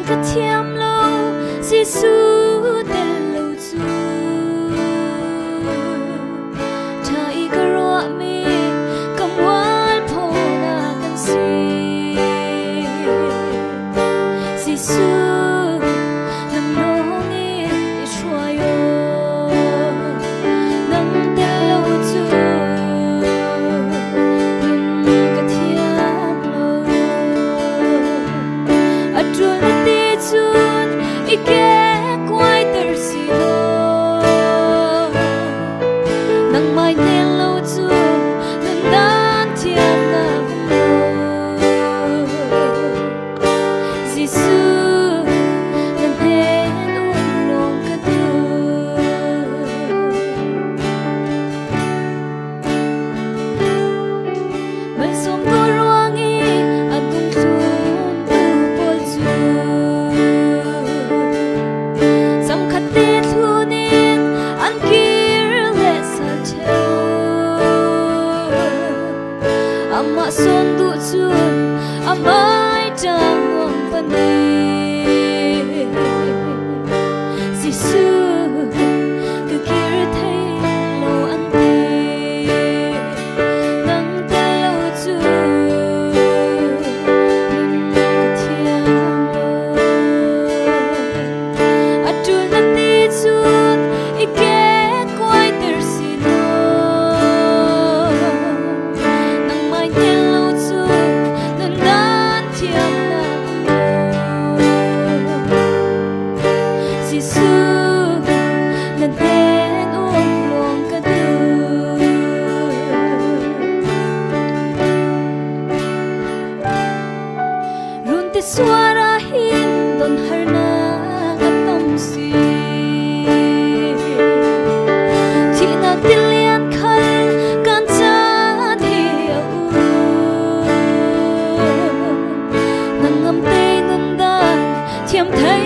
ka thiam lo Giêsu tên lâu chu thai ka ro mi kam wal pho na kan si Giêsu nang nong i shwayo nang tên lâu chu ka thiam lo atul ti chun ike quay ter si lo nang mai nen lo chu nan dan thiam na lo Giêsu nan hen un long ka tu man som ko ruang i adung thun tu pol chu sam khat te thunin an kir le sa cheu ama son du chun amai tang wang pani Giêsu ka kir thai lo an ti nang ta lo chu ka thiam lo atul na ti chun ike quay ter si lo nang mai nen lo chu nan dan thiam na lo Giêsu nan hen un long ka tu run te swara hin don har na ka tam si thi na tilian khal kan cha thi au nang ngam te nun dan thiam thai